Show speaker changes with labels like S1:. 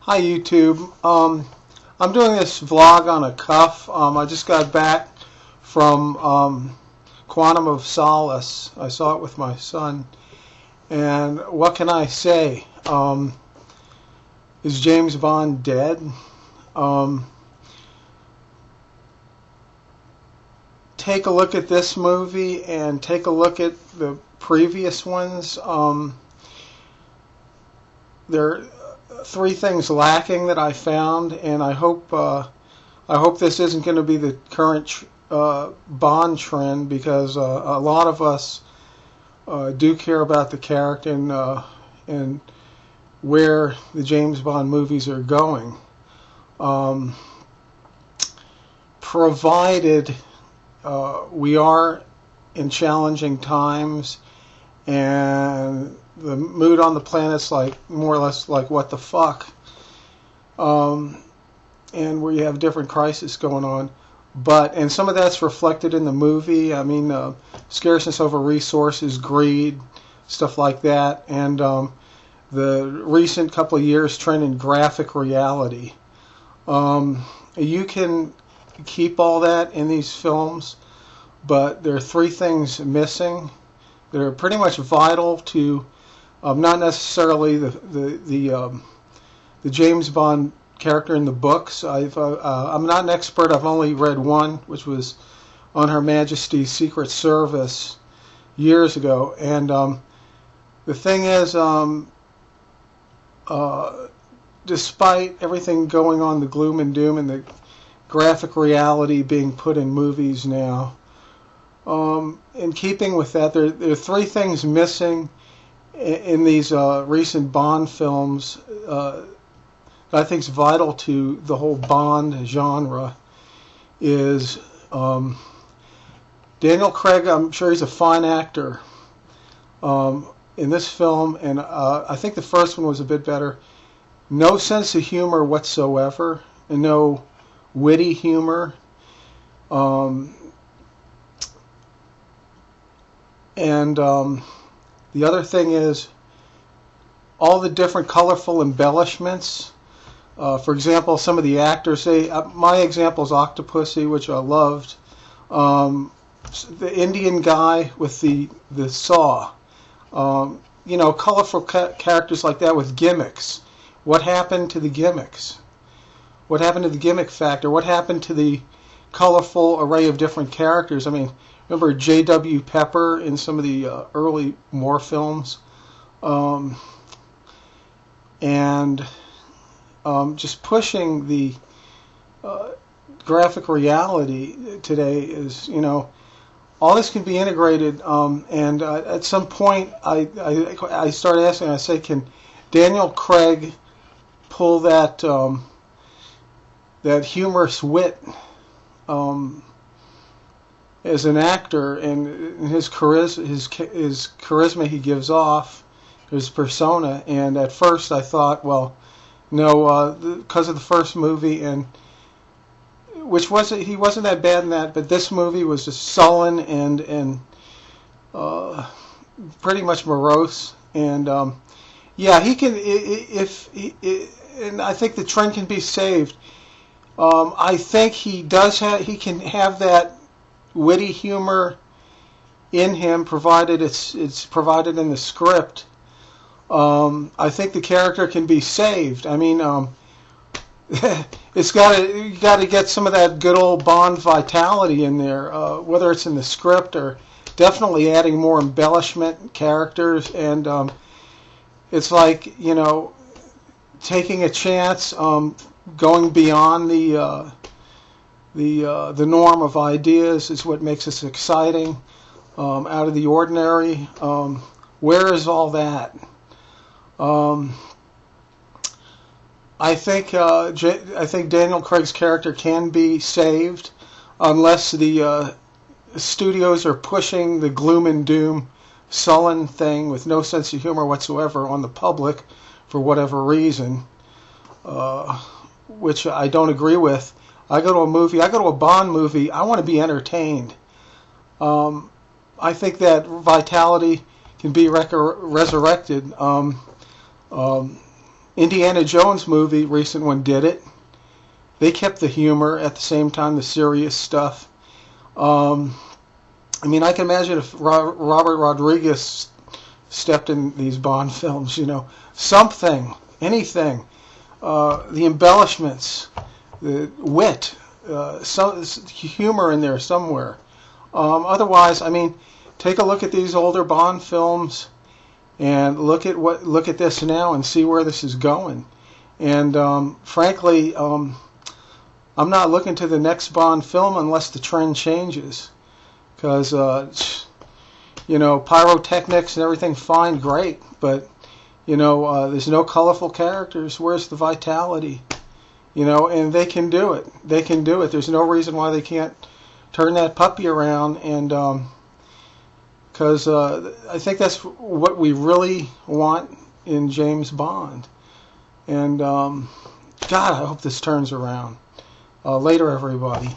S1: Hi YouTube. I'm doing this vlog on a cuff. I just got back from Quantum of Solace. I saw it with my son. And what can I say? Is James Bond dead? Take a look at this movie and take a look at the previous ones. There three things lacking that I found, and I hope this isn't going to be the current Bond trend, because a lot of us do care about the character and where the James Bond movies are going. Provided we are in challenging times and the mood on the planet's like more or less like what the fuck, and where you have different crises going on, and some of that's reflected in the movie. I mean, scarceness over resources, greed, stuff like that, and the recent couple of years trend in graphic reality. You can keep all that in these films, but there are three things missing that are pretty much vital to not necessarily the James Bond character in the books. I'm not an expert. I've only read one, which was on Her Majesty's Secret Service years ago. And the thing is, despite everything going on, the gloom and doom and the graphic reality being put in movies now, in keeping with that, there are three things missing in these recent Bond films that I think is vital to the whole Bond genre. Is Daniel Craig? I'm sure he's a fine actor in this film, and I think the first one was a bit better. No sense of humor whatsoever, and no witty humor. The other thing is all the different colorful embellishments. For example, some of the actors say, my example is Octopussy, which I loved. The Indian guy with the saw. Colorful characters like that with gimmicks. What happened to the gimmicks? What happened to the gimmick factor? What happened to the colorful array of different characters? I mean, remember J.W. Pepper in some of the early Moore films? Just pushing the graphic reality today is, all this can be integrated. At some point, I started asking, I say, can Daniel Craig pull that humorous wit as an actor, and his charisma he gives off, his persona? And at first I thought, well, no, because of the first movie, and he wasn't that bad in that, but this movie was just sullen and pretty much morose. And yeah, he can, and I think the trend can be saved. I think he can have that witty humor in him, provided it's provided in the script. I think the character can be saved. I mean, you got to get some of that good old Bond vitality in there, whether it's in the script or definitely adding more embellishment characters. And it's like, taking a chance, going beyond the norm of ideas is what makes us exciting, out of the ordinary. Where is all that? I think Daniel Craig's character can be saved, unless the studios are pushing the gloom and doom, sullen thing with no sense of humor whatsoever on the public for whatever reason, which I don't agree with. I go to a Bond movie, I want to be entertained. I think that vitality can be resurrected. Indiana Jones movie, recent one, did it. They kept the humor at the same time, the serious stuff. I mean, I can imagine if Robert Rodriguez stepped in these Bond films, something, anything, the embellishments, the wit, some humor in there somewhere. Otherwise, I mean, take a look at these older Bond films and look at this now and see where this is going. And frankly, I'm not looking to the next Bond film unless the trend changes, because pyrotechnics and everything, fine, great, but there's no colorful characters. Where's the vitality? And they can do it. They can do it. There's no reason why they can't turn that puppy around, and because I think that's what we really want in James Bond. And God, I hope this turns around. Later, everybody.